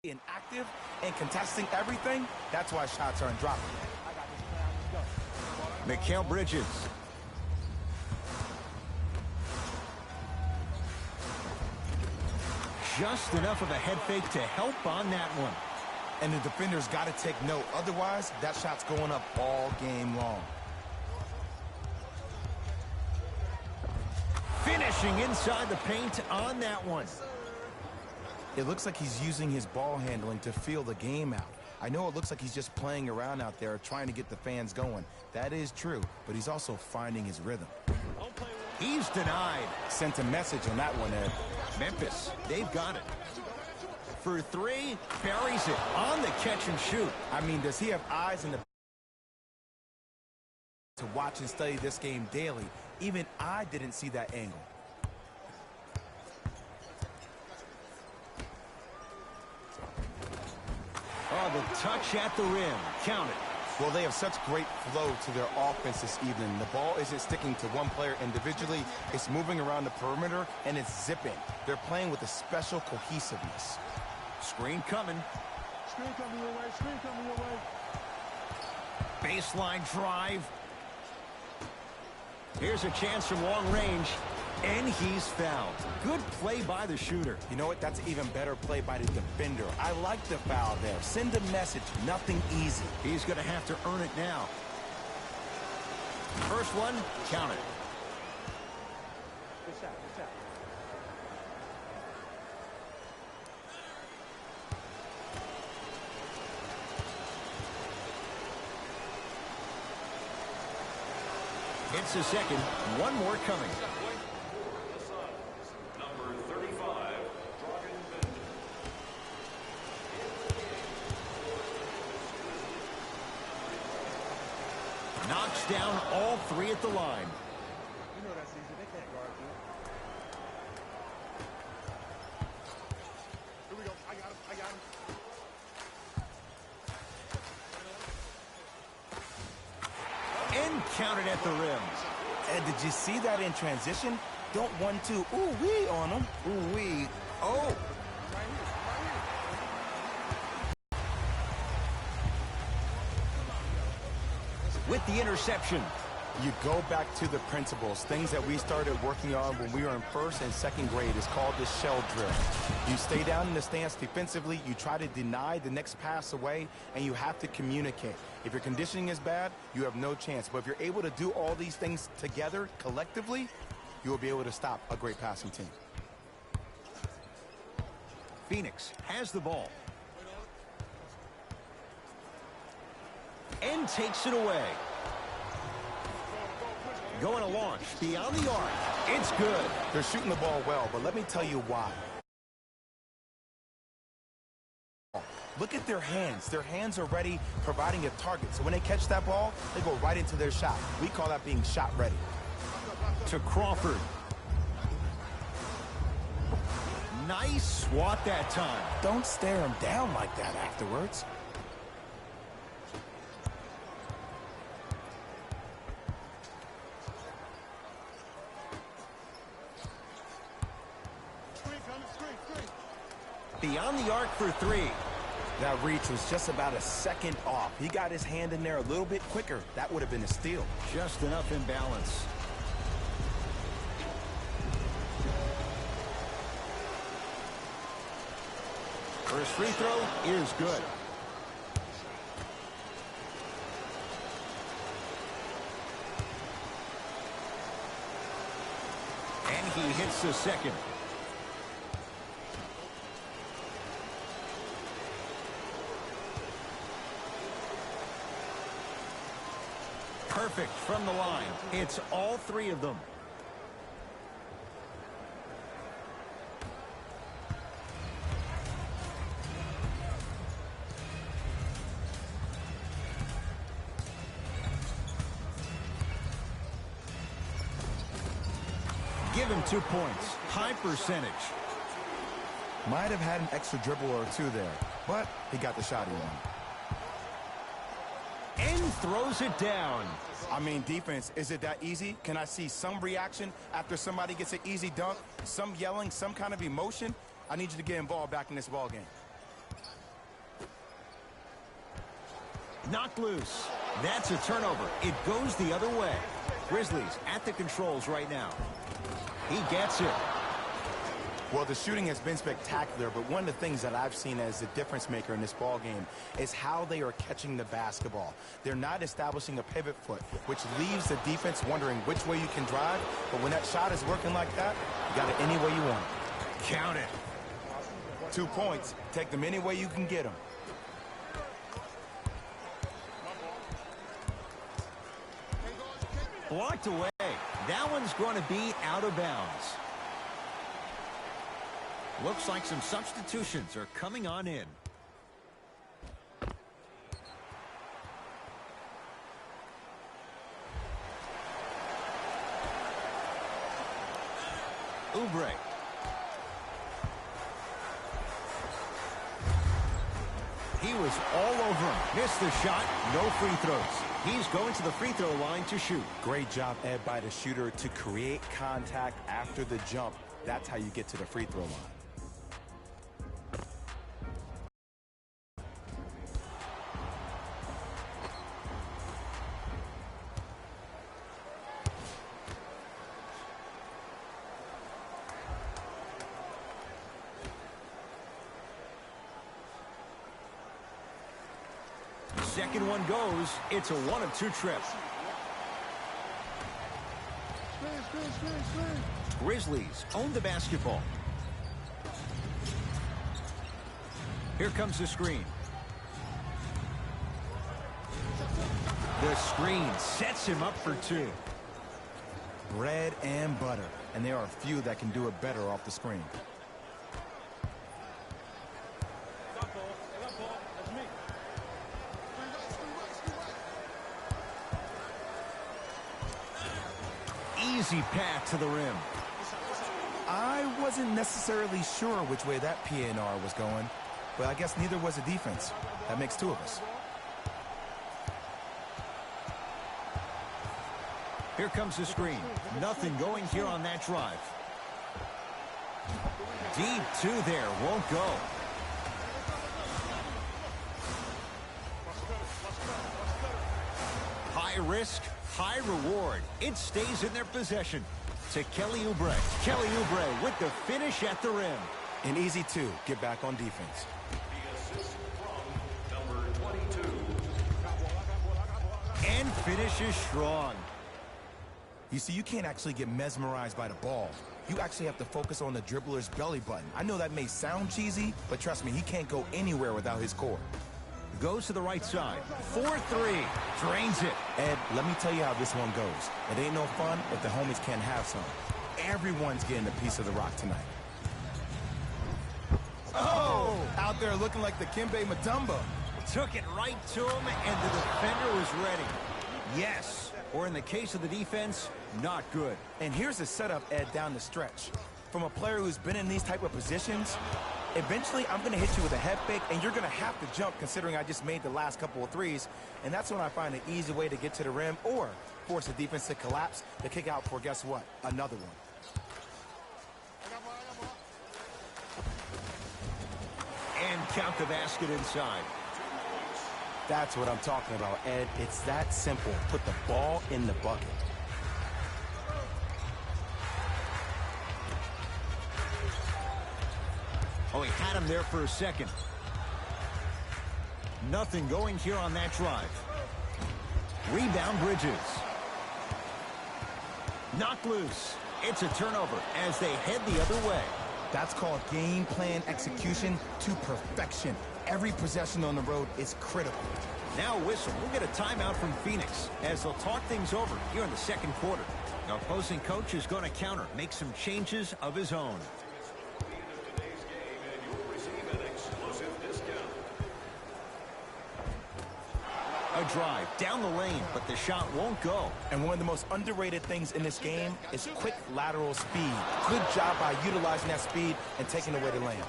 and active and contesting everything, that's why shots aren't dropping. Mikal Bridges. Just enough of a head fake to help on that one. And the defender's got to take note. Otherwise, that shot's going up all game long. Finishing inside the paint on that one. It looks like he's using his ball handling to feel the game out. I know it looks like he's just playing around out there trying to get the fans going. That is true, but he's also finding his rhythm. He's denied. Sent a message on that one, Ed. Memphis, they've got it. For three, buries it on the catch and shoot. I mean, does he have eyes in the to watch and study this game daily? Even I didn't see that angle. Oh, the touch at the rim. Count it. Well, they have such great flow to their offense this evening. The ball isn't sticking to one player individually. It's moving around the perimeter, and it's zipping. They're playing with a special cohesiveness. Screen coming. Screen coming your way. Screen coming your way. Baseline drive. Here's a chance from long range. And he's fouled. Good play by the shooter. You know what? That's an even better play by the defender. I like the foul there. Send a message. Nothing easy. He's going to have to earn it now. First one, count it. Good shot. Good shot. It's a second. One more coming. Knocks down all three at the line. You know that's easy. They can't guard you. Here we go. I got him. I got him. And counted at the rim. Ed, did you see that in transition? Don't 1-2 ooh-wee on him. Ooh-wee. Oh. With the interception. You go back to the principles, things that we started working on when we were in first and second grade. It's called the shell drill. You stay down in the stance defensively, you try to deny the next pass away, and you have to communicate. If your conditioning is bad, you have no chance. But if you're able to do all these things together, collectively, you will be able to stop a great passing team. Phoenix has the ball. And takes it away. Going to launch beyond the arc. It's good. They're shooting the ball well, but let me tell you why. Look at their hands. Their hands are ready, providing a target. So when they catch that ball, they go right into their shot. We call that being shot ready. To Crawford. Nice swat that time. Don't stare him down like that afterwards. Beyond the arc for three. That reach was just about a second off. He got his hand in there a little bit quicker. That would have been a steal. Just enough imbalance. First free throw is good. And he hits the second. Perfect from the line. It's all three of them. Give him 2 points. High percentage. Might have had an extra dribble or two there, but he got the shot he wanted. And throws it down. I mean, defense, is it that easy? Can I see some reaction after somebody gets an easy dunk? Some yelling, some kind of emotion? I need you to get involved back in this ball game. Knocked loose. That's a turnover. It goes the other way. Grizzlies at the controls right now. He gets it. Well, the shooting has been spectacular, but one of the things that I've seen as a difference maker in this ball game is how they are catching the basketball. They're not establishing a pivot foot, which leaves the defense wondering which way you can drive. But when that shot is working like that, you got it any way you want it. Count it. 2 points. Take them any way you can get them. Blocked away. That one's going to be out of bounds. Looks like some substitutions are coming on in. Oubre. He was all over him. Missed the shot. No free throws. He's going to the free throw line to shoot. Great job, Ed, by the shooter to create contact after the jump. That's how you get to the free throw line. Second one goes. It's a 1 of 2 trip. Grizzlies own the basketball. Here comes the screen. The screen sets him up for 2. Bread and butter. And there are a few that can do it better off the screen. Easy path to the rim. I wasn't necessarily sure which way that PNR was going, but I guess neither was the defense. That makes 2 of us. Here comes the screen. Nothing going here on that drive. Deep 2 there. Won't go. High risk, high reward. It stays in their possession. To Kelly Oubre. Kelly Oubre with the finish at the rim. An easy 2. Get back on defense. And finishes strong. You see, you can't actually get mesmerized by the ball. You actually have to focus on the dribbler's belly button. I know that may sound cheesy, but trust me, he can't go anywhere without his core. Goes to the right side. 4-3. Drains it. Ed, let me tell you how this one goes. It ain't no fun if the homies can't have some. Everyone's getting a piece of the rock tonight. Oh! Out there looking like the Kimbe Mutombo. Took it right to him, and the defender was ready. Yes. Or in the case of the defense, not good. And here's the setup, Ed, down the stretch. From a player who's been in these type of positions, eventually I'm going to hit you with a head fake, and you're going to have to jump considering I just made the last couple of threes. And that's when I find an easy way to get to the rim or force the defense to collapse to kick out for, guess what, another one. And count the basket inside. That's what I'm talking about, Ed. It's that simple. Put the ball in the bucket. Oh, he had him there for a second. Nothing going here on that drive. Rebound Bridges. Knocked loose. It's a turnover as they head the other way. That's called game plan execution to perfection. Every possession on the road is critical. Now a whistle. We'll get a timeout from Phoenix as they'll talk things over here in the second quarter. The opposing coach is going to counter, make some changes of his own. A drive down the lane, but the shot won't go. And one of the most underrated things in this game is quick lateral speed. Good job by utilizing that speed and taking away the lane.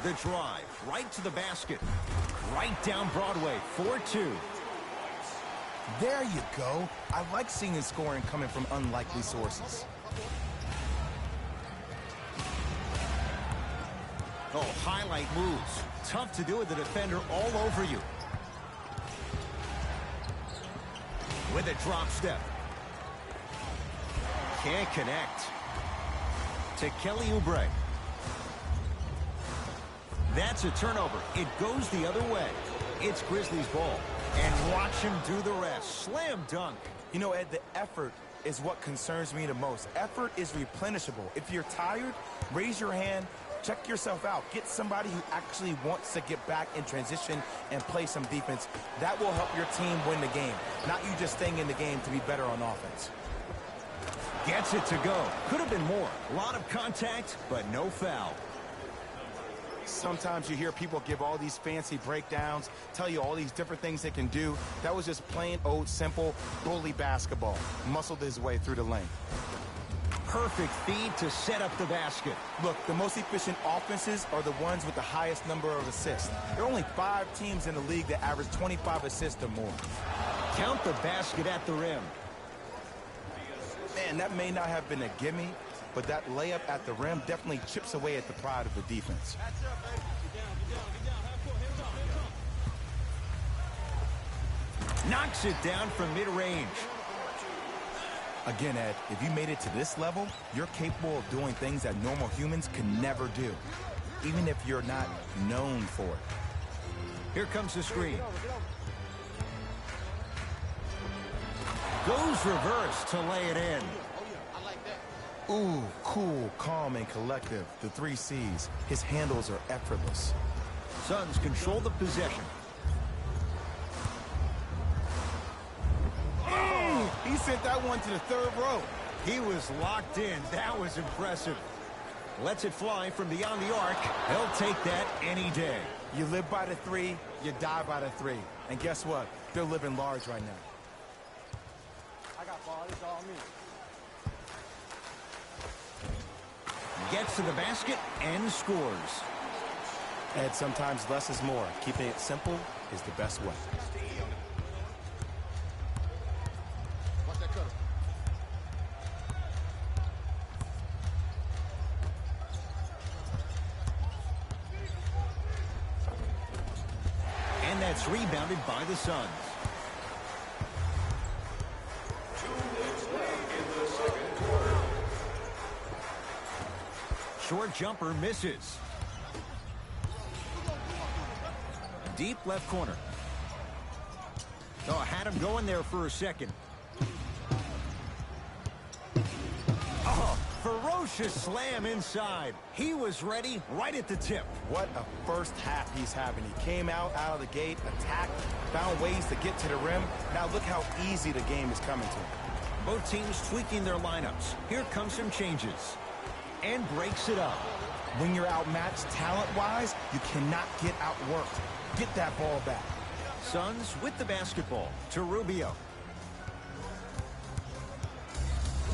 The drive, right to the basket. Right down Broadway, 4-2. There you go. I like seeing scoring coming from unlikely sources. Oh, highlight moves. Tough to do with the defender all over you. With a drop step. Can't connect. To Kelly Oubre. That's a turnover. It goes the other way. It's Grizzlies ball. And watch him do the rest. Slam dunk. You know, Ed, the effort is what concerns me the most. Effort is replenishable. If you're tired, raise your hand, check yourself out. Get somebody who actually wants to get back in transition and play some defense. That will help your team win the game, not you just staying in the game to be better on offense. Gets it to go. Could have been more. A lot of contact, but no foul. Sometimes you hear people give all these fancy breakdowns, tell you all these different things they can do. That was just plain old simple bully basketball. Muscled his way through the lane. Perfect feed to set up the basket. Look, the most efficient offenses are the ones with the highest number of assists. There are only 5 teams in the league that average 25 assists or more. Count the basket at the rim. Man, that may not have been a gimme, but that layup at the rim definitely chips away at the pride of the defense. Knocks it down from mid-range. Again, Ed, if you made it to this level, you're capable of doing things that normal humans can never do, even if you're not known for it. Here comes the screen. Goes reverse to lay it in. Ooh, cool, calm, and collective. The 3 C's. His handles are effortless. Suns control the possession. He sent that one to the 3rd row. He was locked in. That was impressive. Lets it fly from beyond the arc. He'll take that any day. You live by the 3, you die by the 3. And guess what? They're living large right now. I got ball. It's all me. Gets to the basket and scores. Ed, sometimes less is more. Keeping it simple is the best way. Watch that cutter. And that's rebounded by the Suns. Short jumper misses. Deep left corner. Oh, had him going there for a second. Oh, ferocious slam inside. He was ready right at the tip. What a first half he's having. He came out of the gate, attacked, found ways to get to the rim. Now look how easy the game is coming to him. Both teams tweaking their lineups. Here come some changes. And breaks it up. When you're outmatched talent-wise, you cannot get outworked. Get that ball back. Suns with the basketball to Rubio.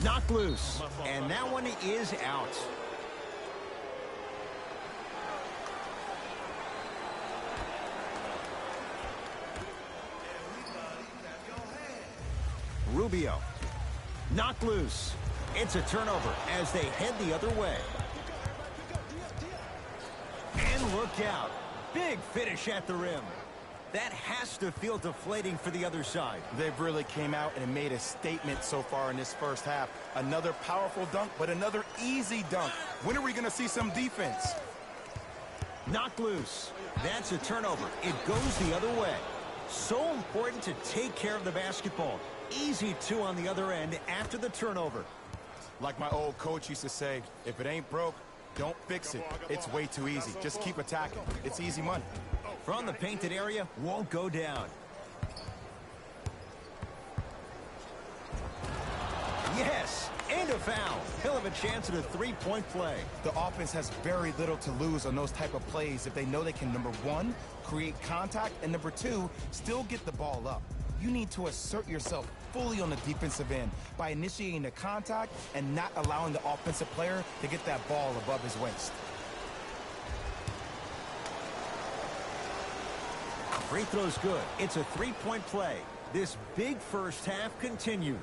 Knocked loose. And that one is out. Rubio. Knocked loose. It's a turnover as they head the other way. And look out. Big finish at the rim. That has to feel deflating for the other side. They've really came out and made a statement so far in this first half. Another powerful dunk, but another easy dunk. When are we going to see some defense? Knocked loose. That's a turnover. It goes the other way. So important to take care of the basketball. Easy 2 on the other end after the turnover. Like my old coach used to say, if it ain't broke, don't fix it. It's way too easy. Just keep attacking. It's easy money. From the painted area, won't go down. Yes, and a foul. He'll have a chance at a 3-point play. The offense has very little to lose on those type of plays if they know they can, number 1, create contact, and number 2, still get the ball up. You need to assert yourself fully on the defensive end by initiating the contact and not allowing the offensive player to get that ball above his waist. Free throw's good. It's a 3-point play. This big first half continues.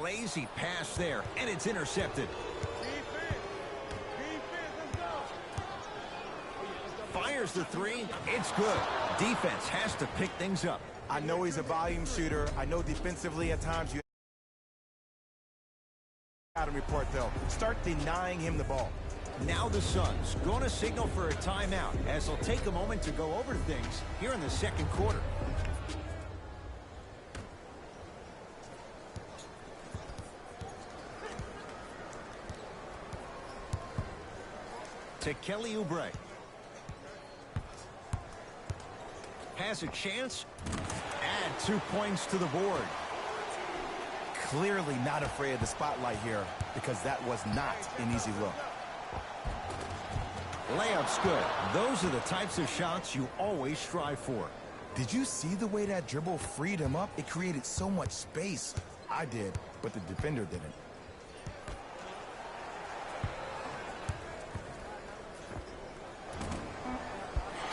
Lazy pass there, and it's intercepted. Fires the three. It's good. Defense has to pick things up. I know he's a volume shooter. I know defensively at times you scouting report, though. Start denying him the ball. Now the Suns going to signal for a timeout as they'll take a moment to go over things here in the second quarter. To Kelly Oubre. Has a chance. Add 2 points to the board. Clearly not afraid of the spotlight here because that was not an easy look. Layup's good. Those are the types of shots you always strive for. Did you see the way that dribble freed him up? It created so much space. I did, but the defender didn't.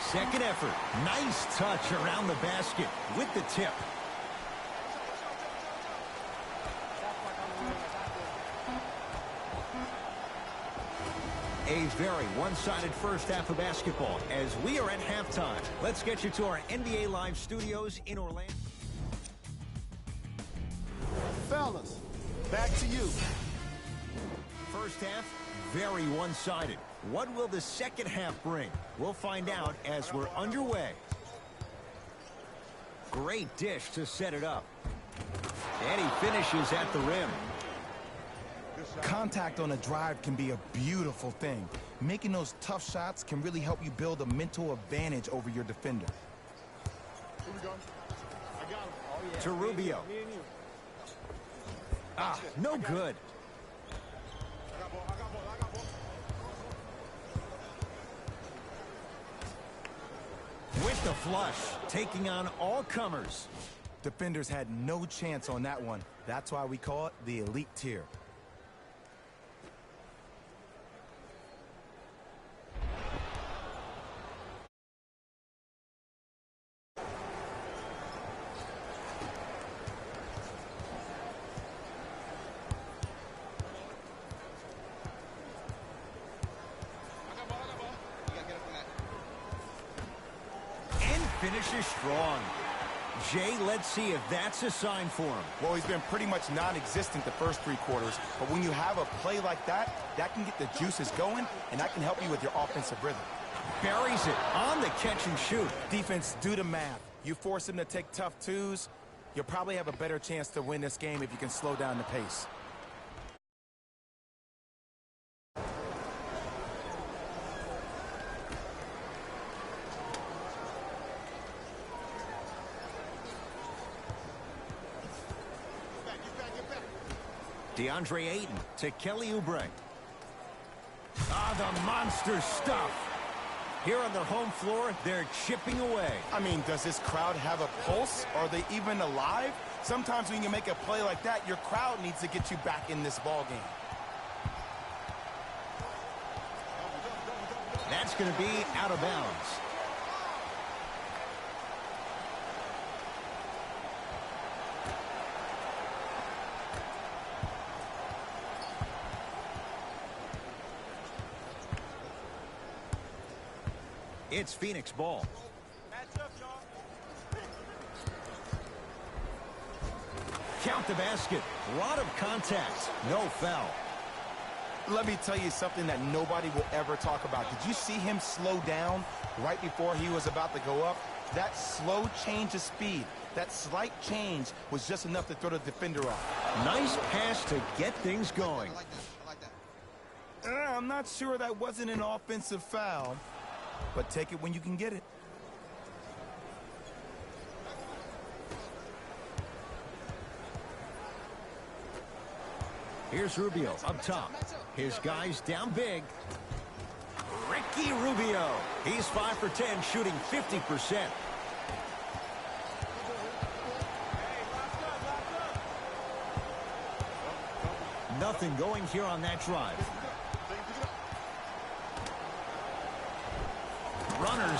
Second effort. Nice touch around the basket with the tip. A very one-sided first half of basketball as we are at halftime. Let's get you to our NBA Live studios in Orlando. Fellas, back to you. First half, very one-sided. What will the second half bring? We'll find out as we're underway. Great dish to set it up. And he finishes at the rim. Contact on a drive can be a beautiful thing. Making those tough shots can really help you build a mental advantage over your defender. Here we go. I got him. Oh, yeah. To Rubio. Me and you. Ah, no good. I got ball. I got ball. I got ball. With the flush, taking on all comers. Defenders had no chance on that one. That's why we call it the elite tier. Finishes strong. Jay, let's see if that's a sign for him. Well, he's been pretty much non-existent the first 3 quarters, but when you have a play like that, that can get the juices going, and that can help you with your offensive rhythm. Buries it on the catch and shoot. Defense, do the math. You force him to take tough twos, you'll probably have a better chance to win this game if you can slow down the pace. DeAndre Ayton to Kelly Oubre. Ah, the monster stuff. Here on their home floor, they're chipping away. I mean, does this crowd have a pulse? Are they even alive? Sometimes when you make a play like that, your crowd needs to get you back in this ball game. That's going to be out of bounds. It's Phoenix ball. Count the basket. A lot of contact. No foul. Let me tell you something that nobody will ever talk about. Did you see him slow down right before he was about to go up? That slow change of speed, that slight change was just enough to throw the defender off. Nice pass to get things going. I like that. I like that. I'm not sure that wasn't an offensive foul, but take it when you can get it. Here's Rubio up top. His guys down big. Ricky Rubio. He's 5 for 10, shooting 50%. Nothing going here on that drive.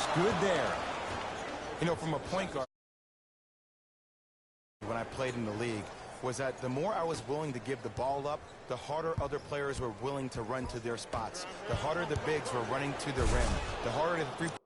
is good there. You know, from a point guard, when I played in the league, was that the more I was willing to give the ball up, the harder other players were willing to run to their spots. The harder the bigs were running to the rim. The harder the three